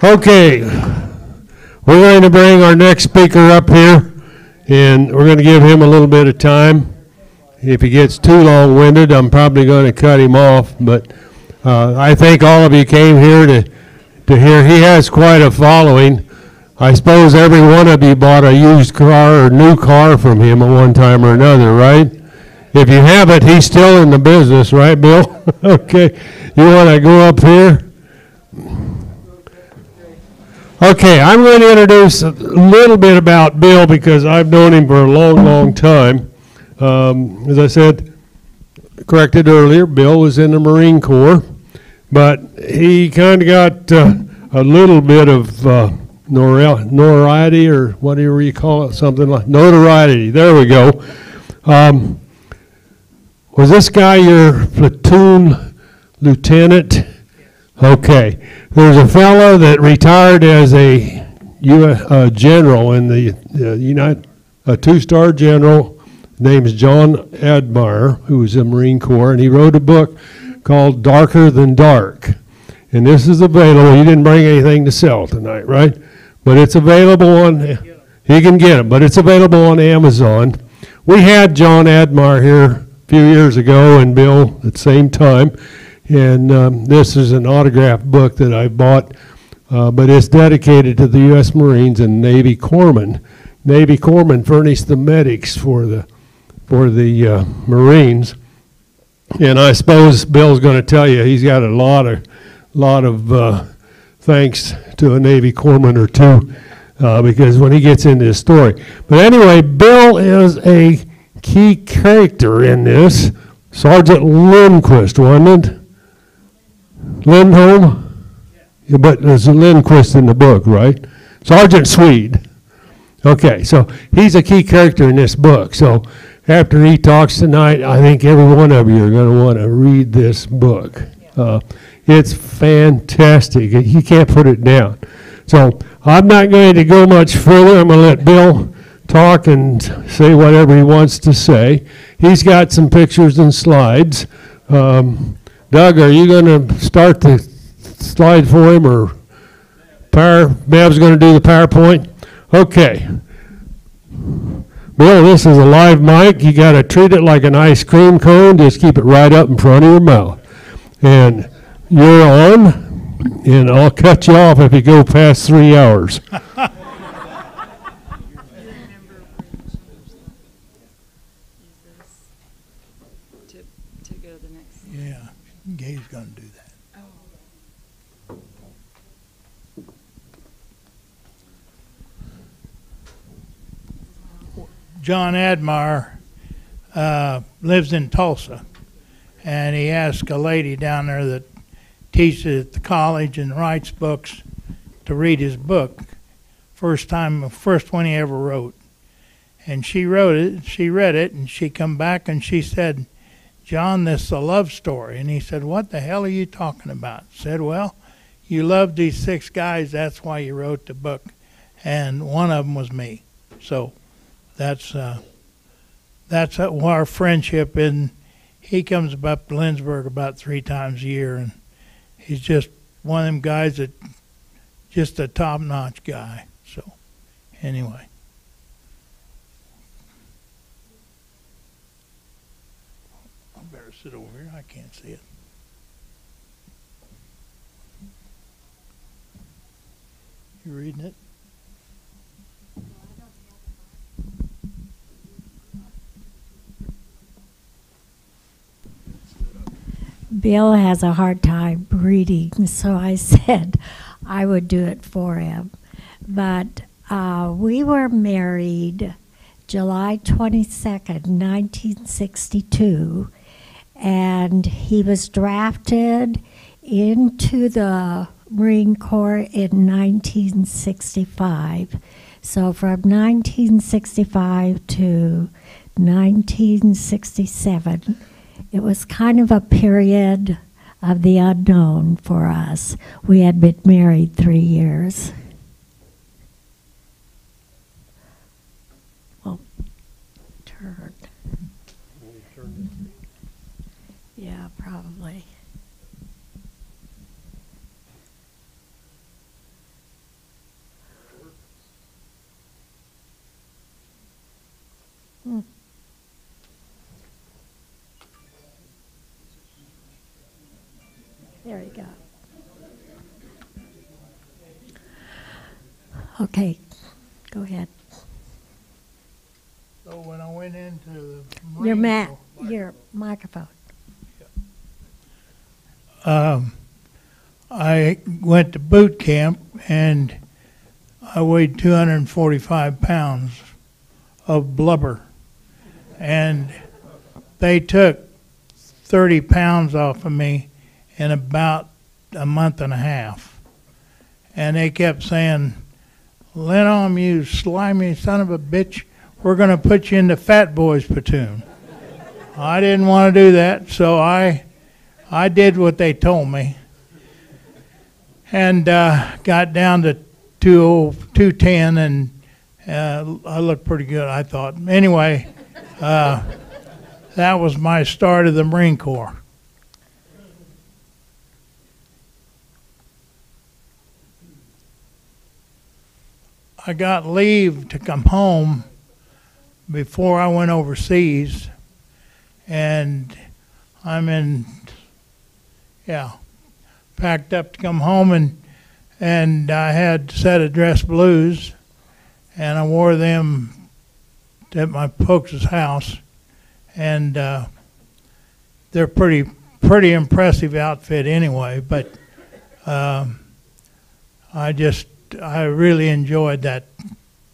Okay, we're going to bring our next speaker up here, and we're going to give him a little bit of time. If he gets too long-winded, I'm probably going to cut him off, but I think all of you came here to hear. He has quite a following. I suppose every one of you bought a used car or new car from him at one time or another, right? If you haven't, he's still in the business, right, Bill? Okay, you want to go up here? Okay, I'm going to introduce a little bit about Bill because I've known him for a long, long time. As I said, corrected earlier, Bill was in the Marine Corps, but he kind of got a little bit of notoriety, or whatever you call it, something like notoriety. There we go. Was this guy your platoon lieutenant? Okay. There's a fellow that retired as a general in the a two-star general. His name is John Admire, who was in the Marine Corps, and he wrote a book called Darker Than Dark. And this is available. He didn't bring anything to sell tonight, right? But it's available on, he can get them, but it's available on Amazon. We had John Admire here a few years ago and Bill at the same time. And this is an autographed book that I bought, but it's dedicated to the U.S. Marines and Navy corpsmen. Navy corpsmen furnish the medics for the Marines. And I suppose Bill's going to tell you he's got a lot of thanks to a Navy corpsman or two because when he gets into his story. But anyway, Bill is a key character in this. Sergeant Lindquist, wasn't it? Lindholm? Yeah, but there's a Lindquist in the book, right? Sergeant Swede. Okay, so he's a key character in this book. So after he talks tonight, I think every one of you are going to want to read this book. It's fantastic. You can't put it down. So I'm not going to go much further. I'm going to let Bill talk and say whatever he wants to say. He's got some pictures and slides. Doug, are you going to start the slide for him, or Bab's going to do the PowerPoint? Okay. Bill, this is a live mic. You got to treat it like an ice cream cone. Just keep it right up in front of your mouth. And you're on, and I'll cut you off if you go past 3 hours. Gabe's going to do that. John Admire lives in Tulsa, and he asked a lady down there that teaches at the college and writes books to read his book. First one he ever wrote. And she read it, and she come back and she said, "John, this is a love story." And he said, "What the hell are you talking about?" Said, "Well, you love these 6 guys, that's why you wrote the book. And one of them was me." So that's our friendship. And he comes up to Lindsborg about 3 times a year, and he's just one of them guys that just a top-notch guy. So anyway. Sit over here. I can't see it. You reading it? Bill has a hard time reading, so I said I would do it for him. But we were married July 22nd, 1962. And he was drafted into the Marine Corps in 1965. So from 1965 to 1967, it was kind of a period of the unknown for us. We had been married 3 years. Well, turn. Yeah, probably. There you go. Okay, go ahead. So when I went into the Your Marine Corps, your microphone. I went to boot camp and I weighed 245 pounds of blubber. And they took 30 pounds off of me in about a month and a half. And they kept saying, Lindholm, you slimy son of a bitch, we're going to put you in the fat boys platoon. I didn't want to do that, so I did what they told me. And got down to 210, and I looked pretty good, I thought. Anyway, that was my start of the Marine Corps. I got leave to come home before I went overseas, and packed up to come home, and I had a set of dress blues, and I wore them at my folks' house, and they're pretty impressive outfit anyway, but I really enjoyed that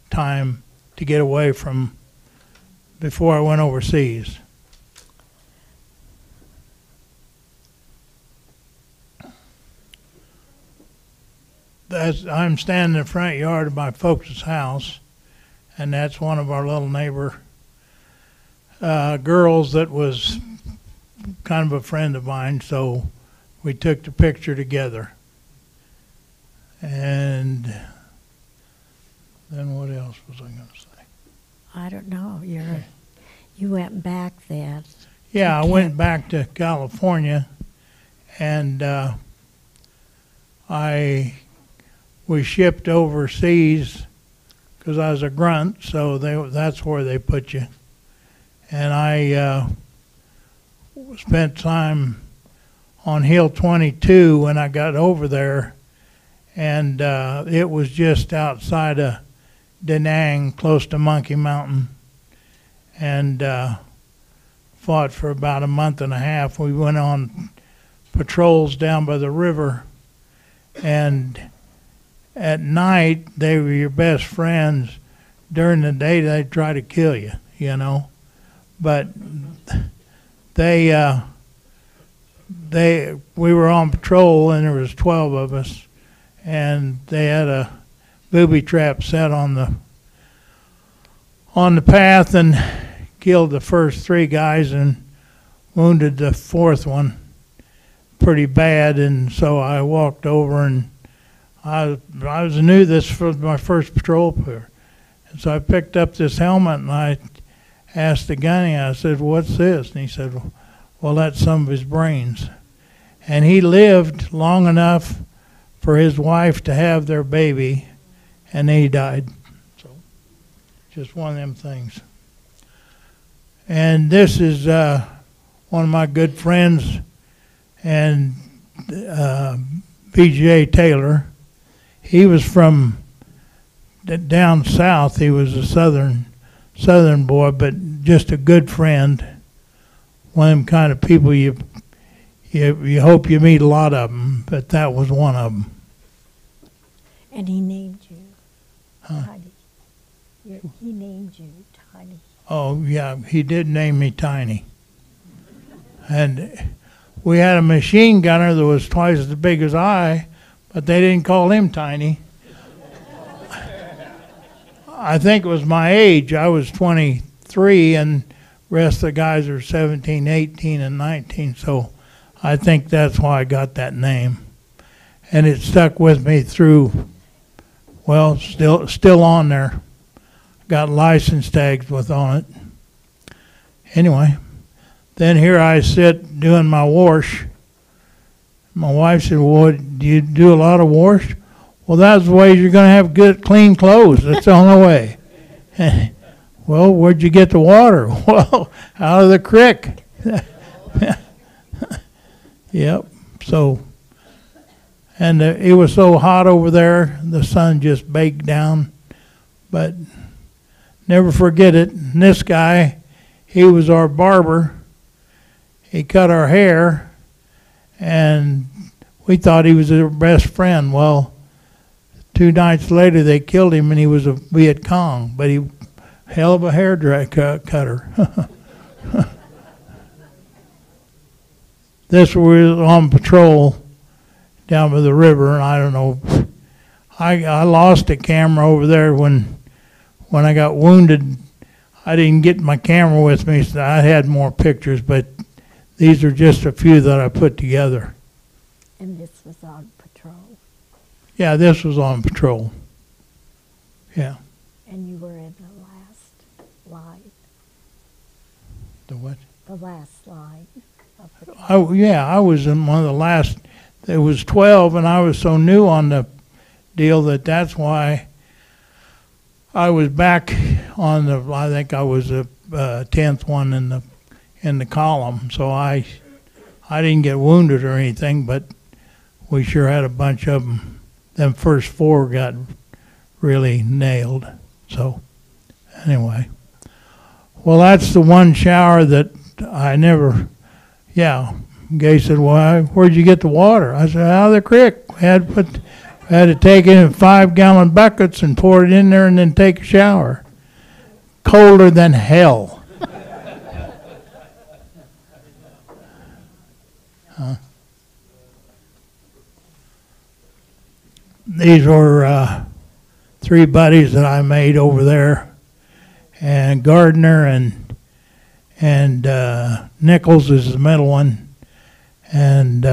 time to get away from before I went overseas. I'm standing in the front yard of my folks' house, and that's one of our little neighbor girls that was kind of a friend of mine, so we took the picture together. And then what else was I going to say? I don't know. You went back then. Yeah, I went back to California, and we shipped overseas because I was a grunt, so that's where they put you. And I spent time on Hill 22 when I got over there, and it was just outside of Da Nang, close to Monkey Mountain, and fought for about a month and a half. We went on patrols down by the river, and at night they were your best friends. During the day they'd try to kill you, but we were on patrol, and there was 12 of us, and they had a booby trap set on the path and killed the first 3 guys and wounded the 4th one pretty bad. And so I walked over, and I knew this was my first patrol tour. And so I picked up this helmet, and I asked the gunny, I said, "What's this?" And he said, "Well, that's some of his brains." And he lived long enough for his wife to have their baby, and he died. So just one of them things. And this is one of my good friends, and B.J. Taylor. He was from down south. He was a southern boy, but just a good friend. One of them kind of people you hope you meet a lot of them, but that was one of them. And he named you Tiny. He named you Tiny. Oh, yeah, he did name me Tiny. And we had a machine gunner that was twice as big as I, but they didn't call him Tiny. I think it was my age. I was 23, and the rest of the guys are 17, 18, and 19, so I think that's why I got that name. And it stuck with me through, well, still on there. Got license tags with on it. Anyway, then here I sit doing my wash. My wife said, "Well, do you do a lot of wash?" "Well, that's the way you're going to have good, clean clothes. That's the only way." Well, where'd you get the water? Well, out of the creek. Yep. So, and it was so hot over there, the sun just baked down. But never forget it. And this guy, he was our barber. He cut our hair, and we thought he was our best friend. Well, 2 nights later, they killed him, and he was a Viet Cong. But he, hell of a hair cutter. This was on patrol down by the river, and I don't know. I lost a camera over there when I got wounded. I didn't get my camera with me, so I had more pictures, but these are just a few that I put together. And this was on patrol. Yeah, this was on patrol. Yeah. And you were in the last line. The what? The last line of patrol. I was in one of the last. There was 12, and I was so new on the deal that's why I was back on the. I think I was the 10th one in the column, so I didn't get wounded or anything, but we sure had a bunch of them. Them first 4 got really nailed. So anyway, well, that's the one shower that I never. Yeah, Gay said, "Well, where'd you get the water?" I said, "Out of the creek. We had to take it in 5-gallon buckets and pour it in there, and then take a shower. Colder than hell." These were 3 buddies that I made over there, and Gardner and Nichols is the middle one, and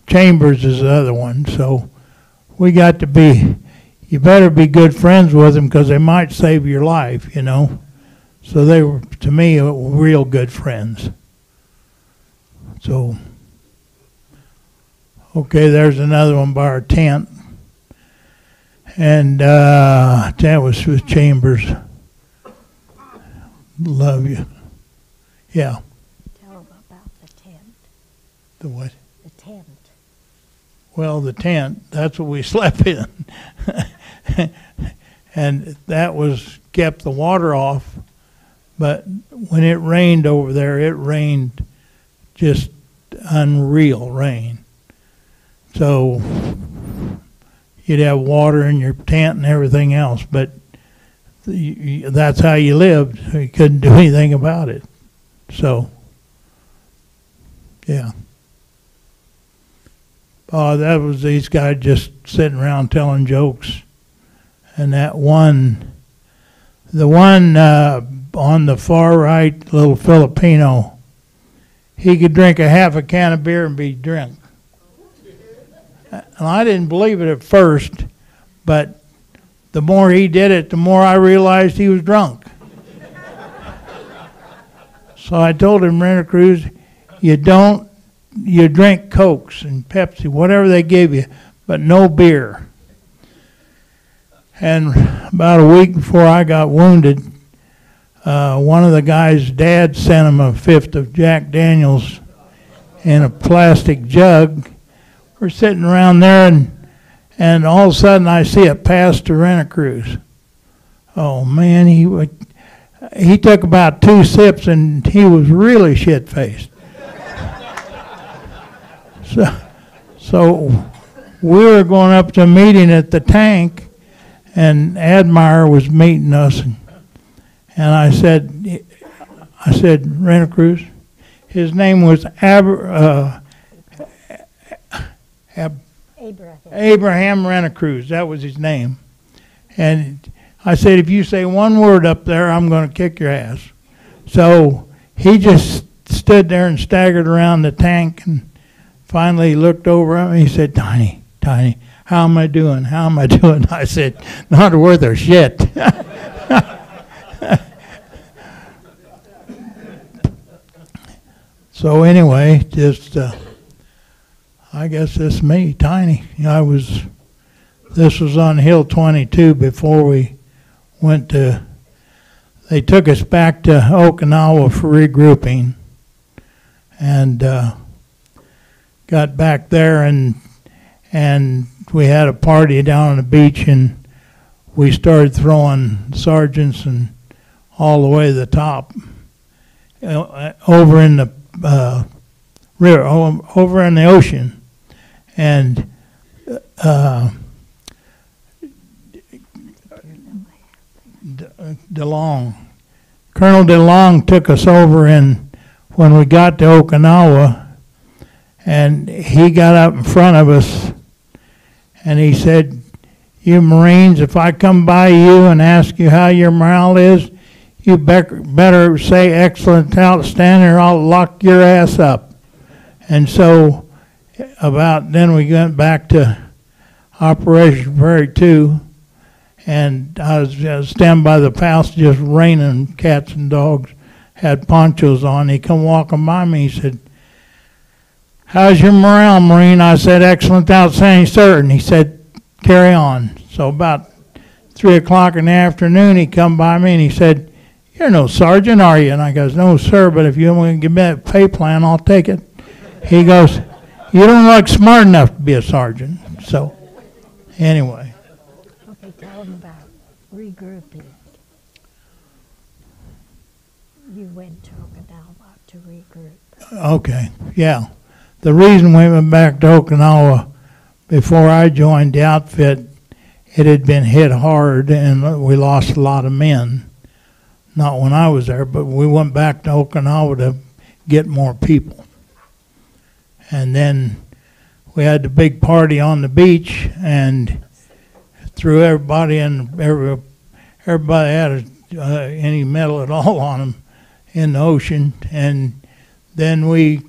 Chambers is the other one. So we got to be. You better be good friends with them because they might save your life, you know. So they were, to me, real good friends. So. Okay, there's another one by our tent. And that was with Chambers. Love you. Yeah. Tell them about the tent. The what? The tent. Well, the tent, that's what we slept in. And that kept the water off. But when it rained over there, it rained just unreal rain. So you'd have water in your tent and everything else, but that's how you lived. You couldn't do anything about it. So, yeah. That was these guys just sitting around telling jokes. And that one, the one on the far right, little Filipino, he could drink a half a can of beer and be drunk. And I didn't believe it at first, but the more he did it, the more I realized he was drunk. So I told him, Renter Cruz, you drink Cokes and Pepsi, whatever they give you, but no beer. And about a week before I got wounded, one of the guy's dad sent him a 5th of Jack Daniels in a plastic jug. We're sitting around there, and all of a sudden I see it pass to Renter Cruz. Oh man, he took about 2 sips and he was really shit-faced. So we were going up to a meeting at the tank, and Admire was meeting us, and I said, Renter Cruz, his name was Abraham Renter Cruz, that was his name. And I said, if you say one word up there, I'm going to kick your ass. So he just stood there and staggered around the tank, and finally looked over at me. He said, Tiny, how am I doing? How am I doing? I said, not worth a shit. So anyway, just... I guess it's me, Tiny. This was on Hill 22 before we they took us back to Okinawa for regrouping, and got back there, and we had a party down on the beach, and we started throwing sergeants and all the way to the top, over in the river, over in the ocean, and DeLong. Colonel DeLong took us over when we got to Okinawa, and he got up in front of us and he said, "You Marines, if I come by you and ask you how your morale is, you better say excellent, outstanding, or I'll lock your ass up." And so then we went back to Operation Prairie 2, and I was standing by the house just raining cats and dogs, had ponchos on. He come walking by me, he said, "How's your morale, Marine?" I said, "Excellent, outstanding, sir." And he said, "Carry on." So about 3 o'clock in the afternoon, he come by me and he said, "You're no sergeant, are you?" And I goes, "No, sir, but if you want to give me that pay plan, I'll take it." He goes, "You don't look smart enough to be a sergeant." So anyway. Okay, tell them about regrouping. You went to Okinawa to regroup. Okay, yeah. The reason we went back to Okinawa, before I joined the outfit, it had been hit hard and we lost a lot of men. Not when I was there, but we went back to Okinawa to get more people. And then we had the big party on the beach and threw everybody in, everybody had any metal at all on them in the ocean. And then we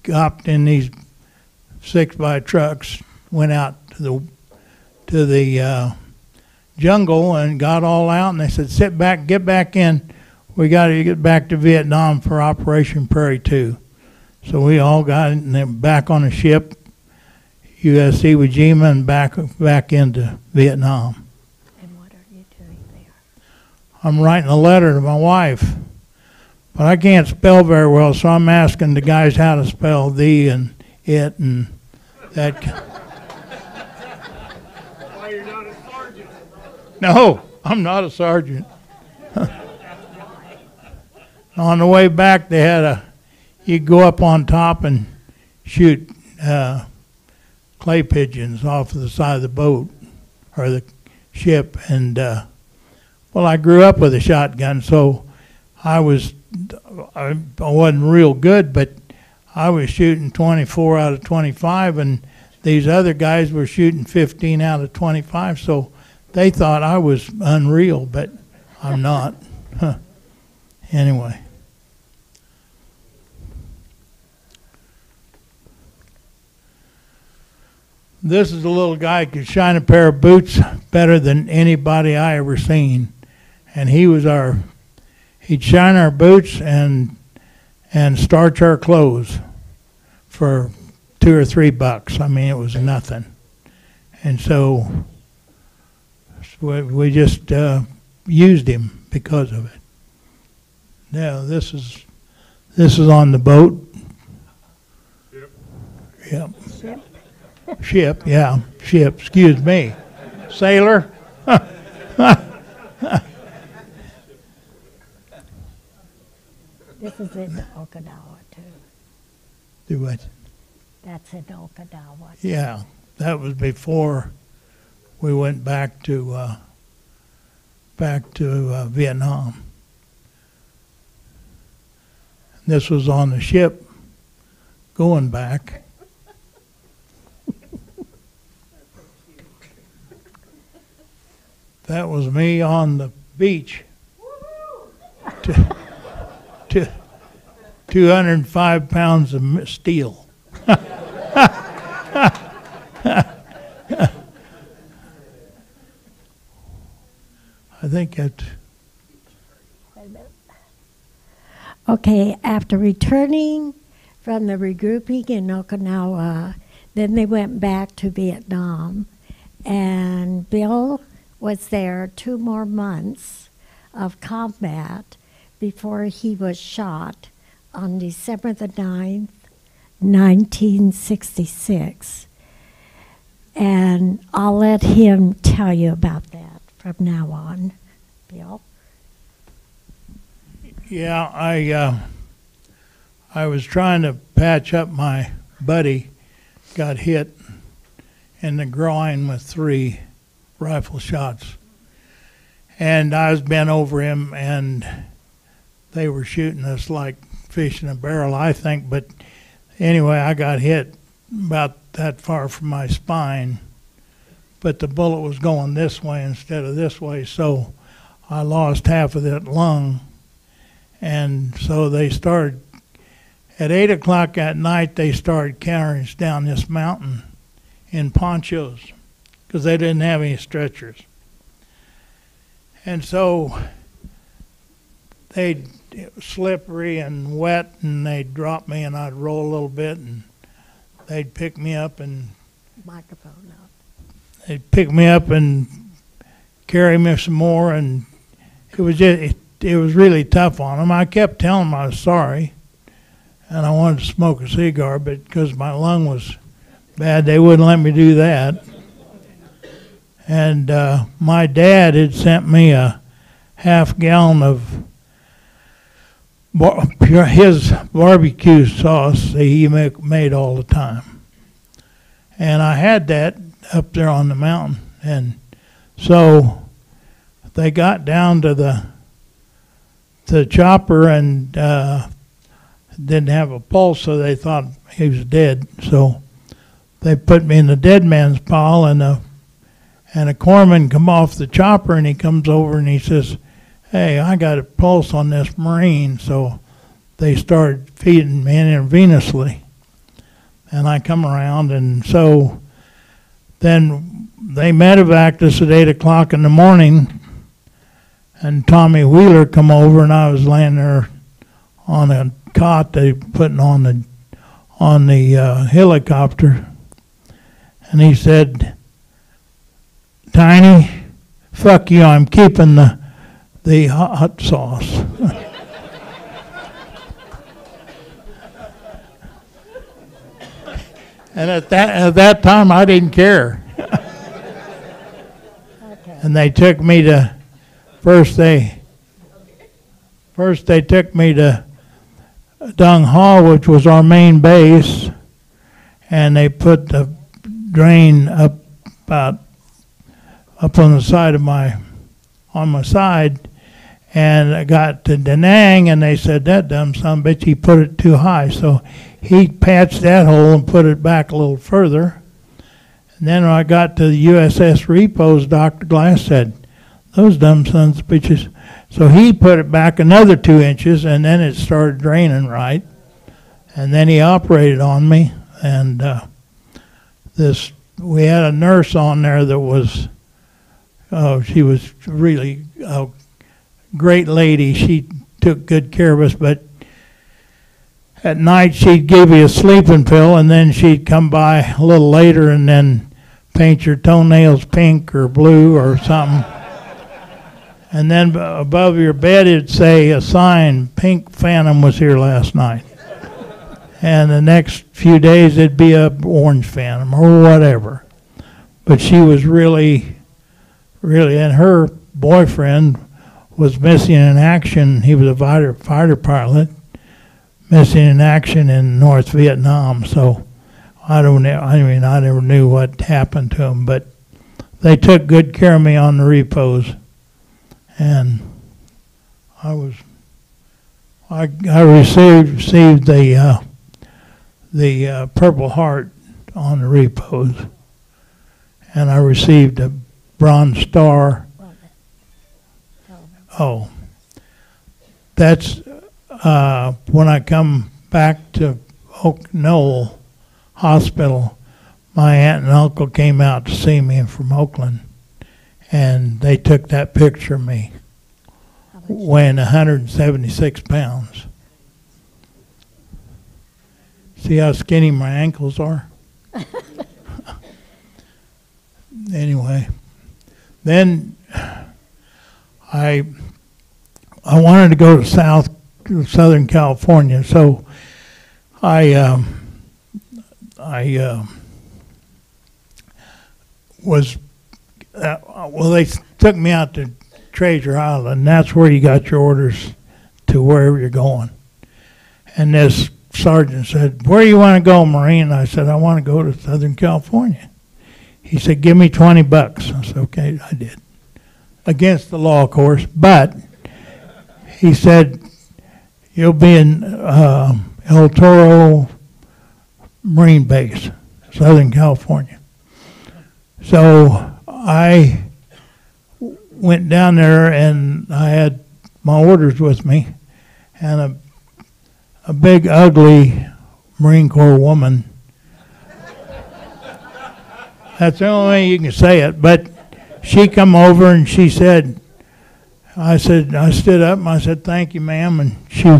hopped in these 6x trucks, went out to the jungle and got all out, and they said, "Sit back, get back in. We got to get back to Vietnam for Operation Prairie 2. So we all got in, and back on the ship, USC Iwo Jima, and back into Vietnam. And what are you doing there? I'm writing a letter to my wife, but I can't spell very well, so I'm asking the guys how to spell thee and it and that. Why you're not a sergeant? No, I'm not a sergeant. On the way back, they had you go up on top and shoot clay pigeons off of the side of the boat or the ship. And, well, I grew up with a shotgun, so I wasn't real good, but I was shooting 24 out of 25, and these other guys were shooting 15 out of 25, so they thought I was unreal, but I'm not. Anyway. This is a little guy who could shine a pair of boots better than anybody I ever seen. And he'd shine our boots and starch our clothes for $2 or $3. I mean, it was nothing. And so we just used him because of it. Now this is on the boat. Yep. Ship? Ship, yeah, ship, excuse me. Sailor? This is in Okinawa, too. Do what? That's in Okinawa. Yeah, that was before we went back to Vietnam. This was on the ship going back. That was me on the beach. 205 pounds of steel. I think that. Okay, after returning from the regrouping in Okinawa, then they went back to Vietnam. And Bill was there 2 more months of combat before he was shot on December the 9th, 1966. And I'll let him tell you about that from now on. Bill? Yeah, I was trying to patch up my buddy, got hit in the groin with 3 rifle shots. And I was bent over him, and they were shooting us like fish in a barrel, I think. But anyway, I got hit about that far from my spine, but the bullet was going this way instead of this way, so I lost half of that lung. And so they started, at 8 o'clock at night, they started carrying us down this mountain in ponchos because they didn't have any stretchers. And so it was slippery and wet, and they'd drop me and I'd roll a little bit, and they'd pick me up and Microphone up. they'd pick me up and carry me some more, and it was really tough on them. I kept telling them I was sorry, and I wanted to smoke a cigar, but because my lung was bad, they wouldn't let me do that. And my dad had sent me a half-gallon of his barbecue sauce that he made all the time. And I had that up there on the mountain. And so they got down to the chopper and didn't have a pulse, so they thought he was dead. So they put me in the dead man's pile, and a corpsman come off the chopper, and he comes over and he says, "Hey, I got a pulse on this Marine." So they started feeding me intravenously. And I come around, and so then they medevaced us at 8 o'clock in the morning, and Tommy Wheeler come over, and I was laying there on a cot they putting on the helicopter, and he said, "Tiny, fuck you, I'm keeping the hot sauce." And at that time, I didn't care. Okay. And they took me to first they took me to Dung Hall, which was our main base, and they put the drain up on the side on my side, and I got to Da Nang, and they said, "That dumb son of a bitch, he put it too high." So he patched that hole and put it back a little further. And then when I got to the USS Repos, Dr. Glass said, "Those dumb sons of bitches." So he put it back another 2 inches, and then it started draining right. And then he operated on me, and we had a nurse on there that was, she was really a great lady. She took good care of us, but at night she'd give you a sleeping pill, and then she'd come by a little later and then paint your toenails pink or blue or something. And then above your bed it'd say a sign, "Pink Phantom was here last night." And the next few days it'd be a orange Phantom or whatever. But she was really, and her boyfriend was missing in action. He was a fighter pilot, missing in action in North Vietnam. So I never knew what happened to him, but they took good care of me on the repos, and I received the Purple Heart on the repos, and I received a Bronze Star. Oh, that's when I come back to Oak Knoll Hospital. My aunt and uncle came out to see me from Oakland, and they took that picture of me weighing 176 pounds. See how skinny my ankles are? Anyway, Then I wanted to go to Southern California, so I was well. They took me out to Treasure Island. And that's where you got your orders to wherever you're going. And this sergeant said, "Where do you want to go, Marine?" I said, "I want to go to Southern California." He said, "Give me $20." I said, "Okay," I did. Against the law, of course, but he said, "You'll be in El Toro Marine Base, Southern California." So I went down there, and I had my orders with me, and a big, ugly Marine Corps woman. That's the only way you can say it. But she come over and she said, I stood up and I said, "Thank you, ma'am." And she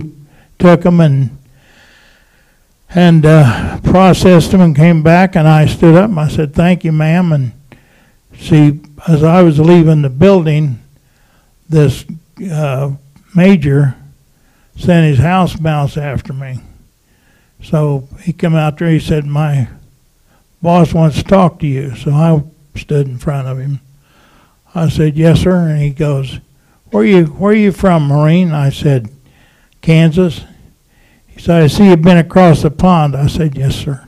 took them and processed them and came back, and I stood up and I said, "Thank you, ma'am." And see, as I was leaving the building, this major sent his house mouse after me. So he come out there, he said, "My boss wants to talk to you." So I stood in front of him. I said, "Yes, sir." And he goes, where are you from, Marine?" I said, "Kansas." He said, "I see you've been across the pond." I said, "Yes, sir."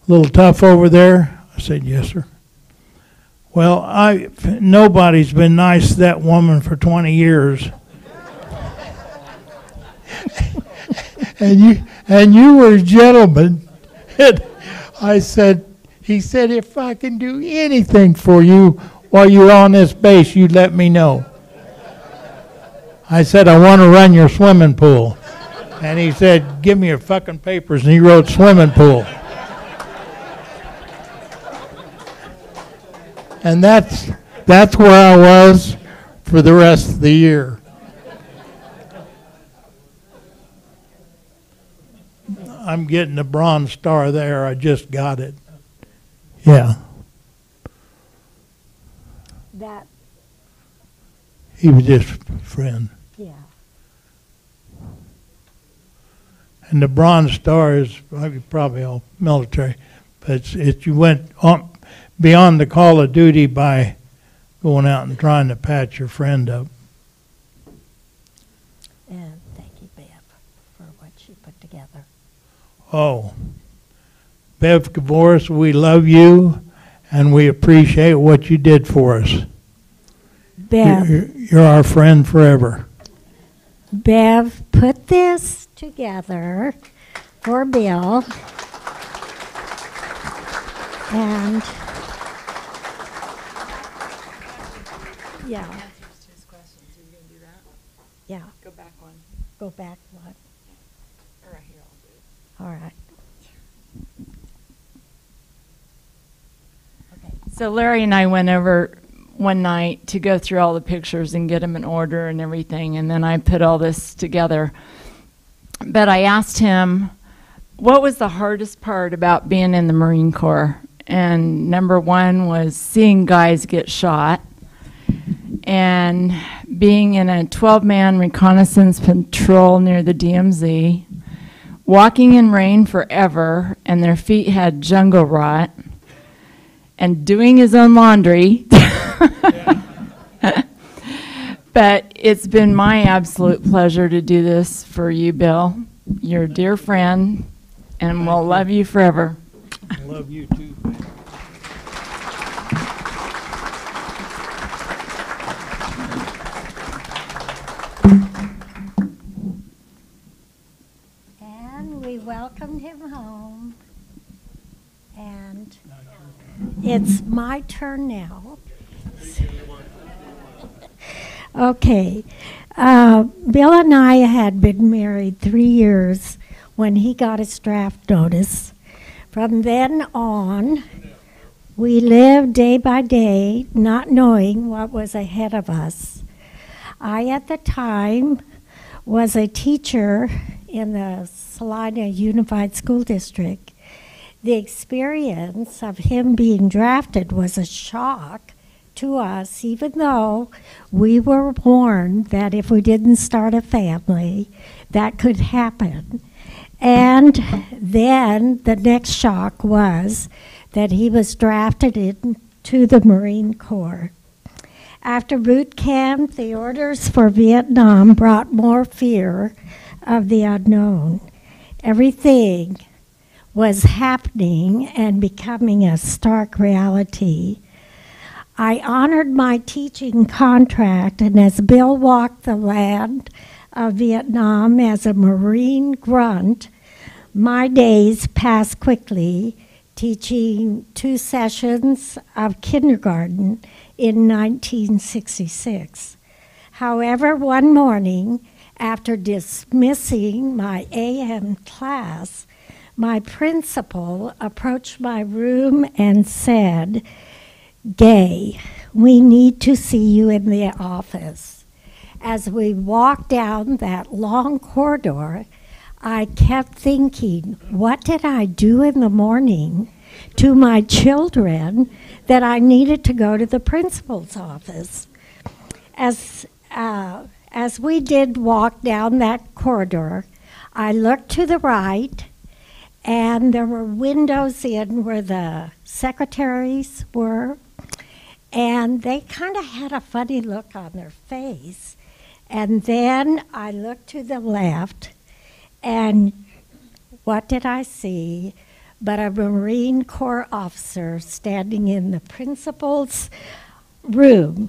"A little tough over there?" I said, "Yes, sir." Well, nobody's been nice to that woman for 20 years. and you were a gentleman. And he said, "If I can do anything for you while you're on this base, you let me know." I said, "I want to run your swimming pool." And he said, "Give me your fucking papers." And he wrote swimming pool. And that's where I was for the rest of the year. I'm getting a Bronze Star there. I just got it. Yeah. That, He was just a friend. yeah. And the Bronze Star is probably all military, but you went on beyond the call of duty by going out and trying to patch your friend up. And thank you, Bev, for what she put together. Oh, Bev Kavoris, we love you, and we appreciate what you did for us. Bev, You're our friend forever. Bev put this together for Bill. And yeah. Yeah. Go back one. Go back one. Or right here, I'll do it. All right. Okay. So Larry and I went over one night to go through all the pictures and get them in order and everything, and then I put all this together. But I asked him, what was the hardest part about being in the Marine Corps? And number one was seeing guys get shot, and being in a 12-man reconnaissance patrol near the DMZ, walking in rain forever, and their feet had jungle rot, and doing his own laundry. But it's been my absolute pleasure to do this for you, Bill. You're a dear friend, and we'll love you forever. I love you too. And we welcomed him home. And it's my turn now. Okay. Bill and I had been married 3 years when he got his draft notice. From then on, we lived day by day, not knowing what was ahead of us. I, at the time, was a teacher in the Salina Unified School District. The experience of him being drafted was a shock to us, even though we were warned that if we didn't start a family, that could happen. And then the next shock was that he was drafted into the Marine Corps. After boot camp, the orders for Vietnam brought more fear of the unknown. Everything was happening and becoming a stark reality. I honored my teaching contract, and as Bill walked the land of Vietnam as a Marine grunt, my days passed quickly, teaching 2 sessions of kindergarten in 1966. However, one morning, after dismissing my AM class, my principal approached my room and said, "Gay, we need to see you in the office." As we walked down that long corridor, I kept thinking, what did I do in the morning to my children that I needed to go to the principal's office? As we did walk down that corridor, I looked to the right, and there were windows in where the secretaries were, and they kind of had a funny look on their face. And then I looked to the left, and what did I see but a Marine Corps officer standing in the principal's room.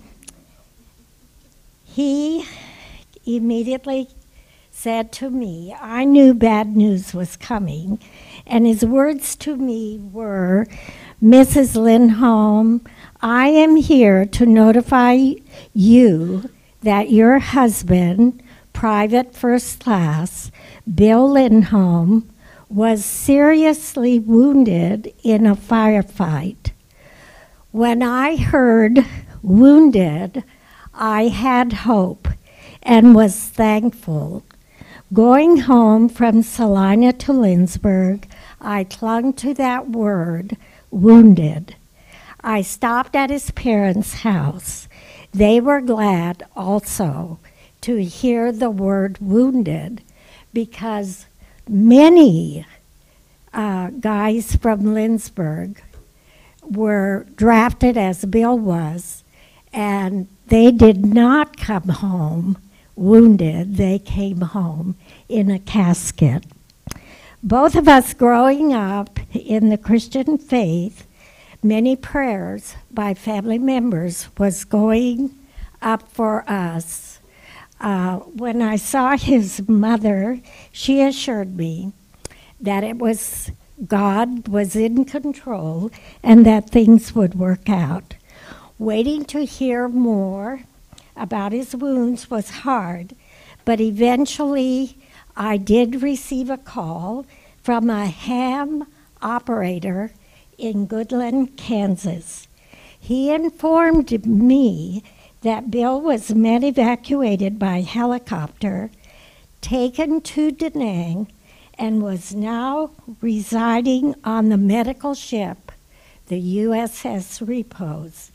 He immediately said to me, I knew bad news was coming, and his words to me were, "Mrs. Lindholm, I am here to notify you that your husband, Private First Class, Bill Lindholm, was seriously wounded in a firefight." When I heard wounded, I had hope and was thankful. Going home from Salina to Lindsborg, I clung to that word, wounded. I stopped at his parents' house. They were glad also to hear the word wounded, because many guys from Lindsborg were drafted as Bill was, and they did not come home wounded. They came home in a casket. Both of us growing up in the Christian faith, many prayers by family members was going up for us. When I saw his mother, she assured me that it was God was in control and that things would work out. Waiting to hear more about his wounds was hard, but eventually I did receive a call from a ham operator in Goodland, Kansas. He informed me that Bill was evacuated by helicopter, taken to Da Nang, and was now residing on the medical ship, the USS Repose.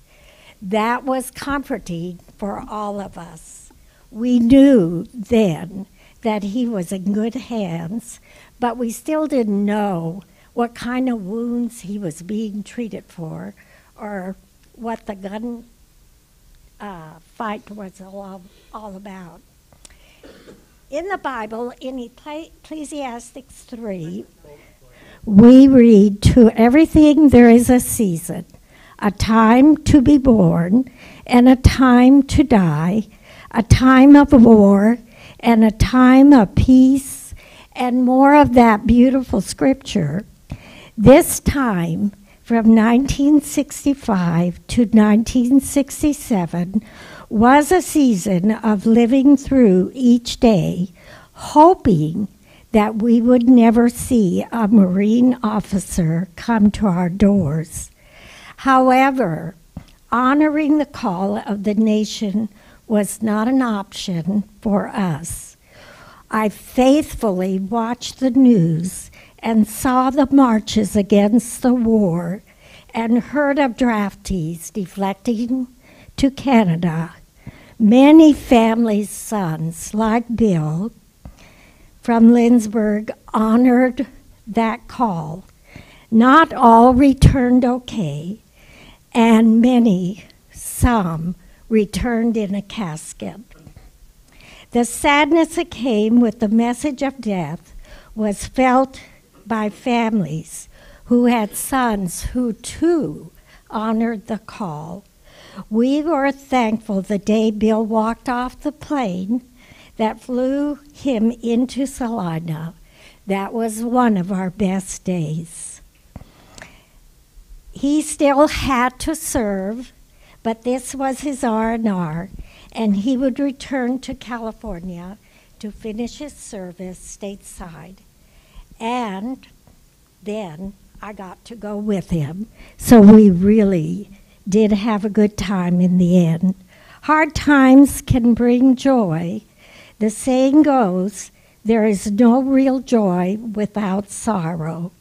That was comforting for all of us. We knew then that he was in good hands, but we still didn't know what kind of wounds he was being treated for or what the gun fight was all about. In the Bible, in Ecclesiastes 3, we read, "To everything there is a season, a time to be born and a time to die, a time of war and a time of peace," and more of that beautiful scripture. This time, from 1965 to 1967, was a season of living through each day, hoping that we would never see a Marine officer come to our doors. However, honoring the call of the nation was not an option for us. I faithfully watched the news and saw the marches against the war and heard of draftees deflecting to Canada. Many families' sons, like Bill from Lindsborg, honored that call. Not all returned okay, and some returned in a casket. The sadness that came with the message of death was felt by families who had sons who too honored the call. We were thankful the day Bill walked off the plane that flew him into Salina. That was one of our best days. He still had to serve, but this was his R&R, and he would return to California to finish his service stateside. And then I got to go with him, so we really did have a good time in the end. Hard times can bring joy. The saying goes, there is no real joy without sorrow.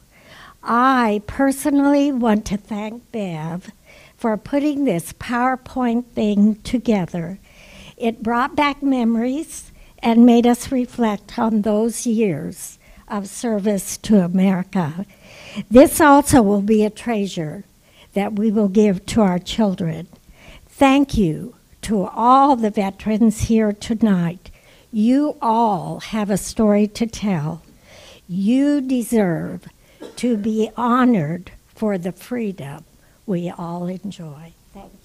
I personally want to thank Bev for putting this PowerPoint thing together. It brought back memories and made us reflect on those years of service to America. This also will be a treasure that we will give to our children. Thank you to all the veterans here tonight. You all have a story to tell. You deserve to be honored for the freedom we all enjoy. Thank you.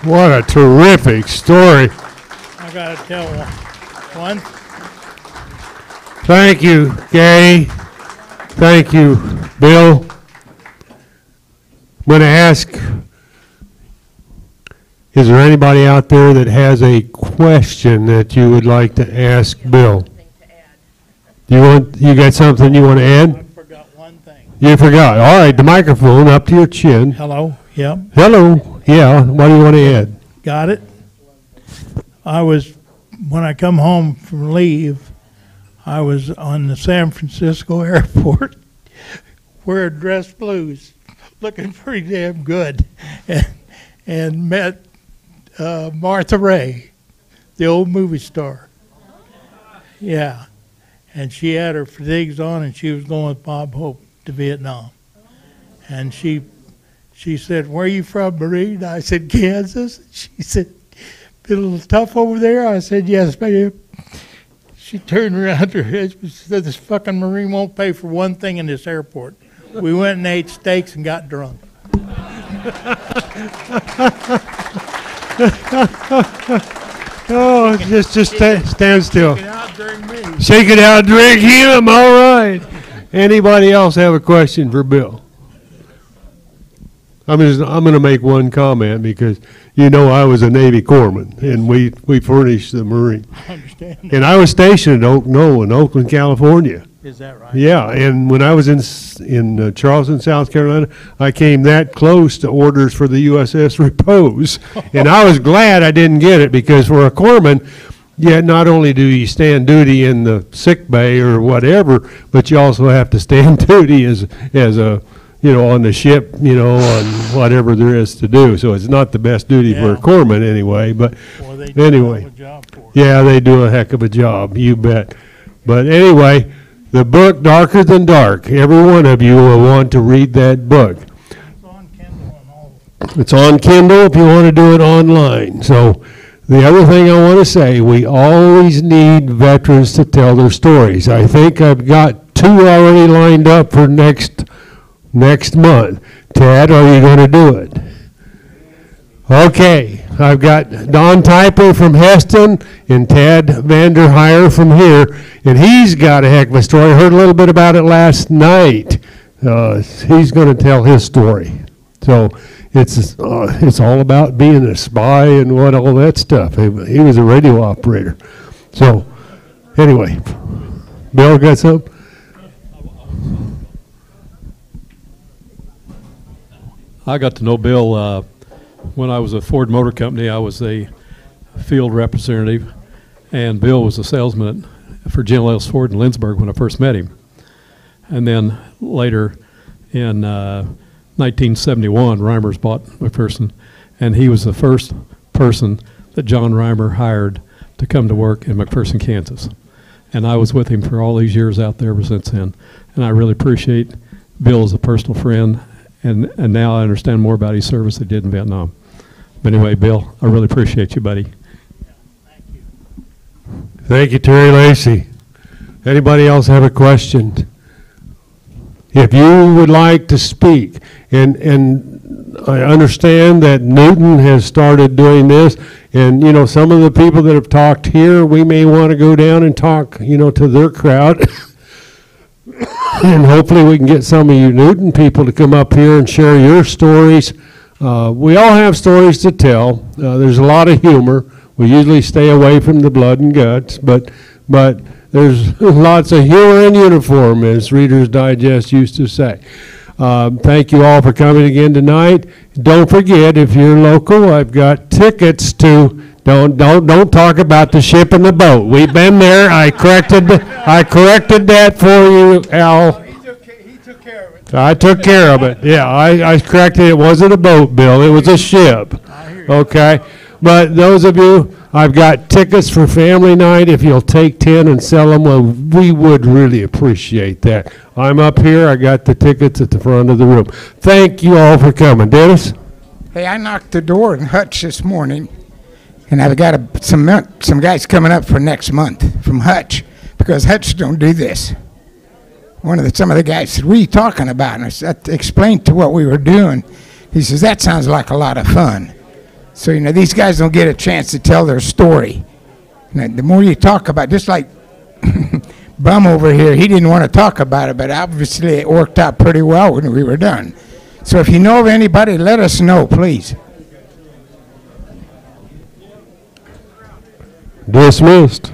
What a terrific story. I got to tell one. Thank you, Gay. Thank you, Bill. I'm going to ask, is there anybody out there that has a question that you would like to ask Bill? You got something you want to I add? forgot one thing. You forgot. All right, the microphone up to your chin. Hello? Yep. Hello. Yeah, what do you want to add? Got it? When I come home from leave, I was on the San Francisco airport wearing dress blues, looking pretty damn good, and met Martha Ray, the old movie star. Yeah. And she had her fatigues on, and she was going with Bob Hope to Vietnam. And she said, "Where are you from, Marine?" I said, "Kansas." She said, "Been a little tough over there?" I said, "Yes, ma'am." She turned around her head and said, "This fucking Marine won't pay for one thing in this airport." We went and ate steaks and got drunk. Oh, just stand still. Shake it out during me. Shake it out, drink him. All right. Anybody else have a question for Bill? I'm going to make one comment because I was a Navy corpsman and we furnished the Marine. I understand. And I was stationed at in Oakland, California. Is that right? Yeah, and when I was in Charleston, South Carolina, I came that close to orders for the USS Repose, and I was glad I didn't get it because for a corpsman, not only do you stand duty in the sick bay or whatever, but you also have to stand duty as a on the ship, on whatever there is to do. So it's not the best duty for a corpsman anyway. But anyway, yeah, they do a heck of a job. You bet. But anyway. The book, Darker Than Dark. Every one of you will want to read that book. It's on Kindle and all. It's on Kindle if you want to do it online. So the other thing I want to say, we always need veterans to tell their stories. I think I've got 2 already lined up for next month. Ted, are you going to do it? Okay, I've got Don Typer from Heston and Ted Vanderheyer from here, and he's got a heck of a story. I heard a little bit about it last night. He's going to tell his story. So it's all about being a spy and all that stuff. He was a radio operator. So anyway, Bill got something? I got to know Bill when I was at Ford Motor Company. I was a field representative, and Bill was a salesman for General Ellis Ford in Lindsborg when I first met him. And then later in 1971, Reimers bought McPherson, and he was the first person that John Reimer hired to come to work in McPherson, Kansas. And I was with him for all these years out there ever since then. And I really appreciate Bill as a personal friend, and now I understand more about his service he did in Vietnam. But anyway, Bill, I really appreciate you, buddy. Thank you, Terry Lacey. Anybody else have a question? If you would like to speak, and I understand that Newton has started doing this, and you know, some of the people that have talked here, we may want to go down and talk, you know, to their crowd. And hopefully we can get some of you Newton people to come up here and share your stories. We all have stories to tell. There's a lot of humor. We usually stay away from the blood and guts, but there's lots of humor in uniform, as Reader's Digest used to say. Thank you all for coming again tonight. Don't forget, if you're local, I've got tickets to. Don't talk about the ship and the boat. We've been there. I corrected that for you, Al. He took care of it. I took care of it. Yeah, I corrected it. It wasn't a boat, Bill. It was a ship. Okay? But those of you, I've got tickets for family night. If you'll take 10 and sell them, well, we would really appreciate that. I'm up here. I got the tickets at the front of the room. Thank you all for coming. Dennis? Hey, I knocked the door in Hutch this morning, and I've got some guys coming up for next month from Hutch, because Hutch don't do this. Some of the guys said, "What are you talking about?" And I said, explained to what we were doing. He says, "That sounds like a lot of fun." So, you know, these guys don't get a chance to tell their story. And the more you talk about, just like Bum over here, he didn't want to talk about it, but obviously it worked out pretty well when we were done. So if you know of anybody, let us know, please. Dismissed.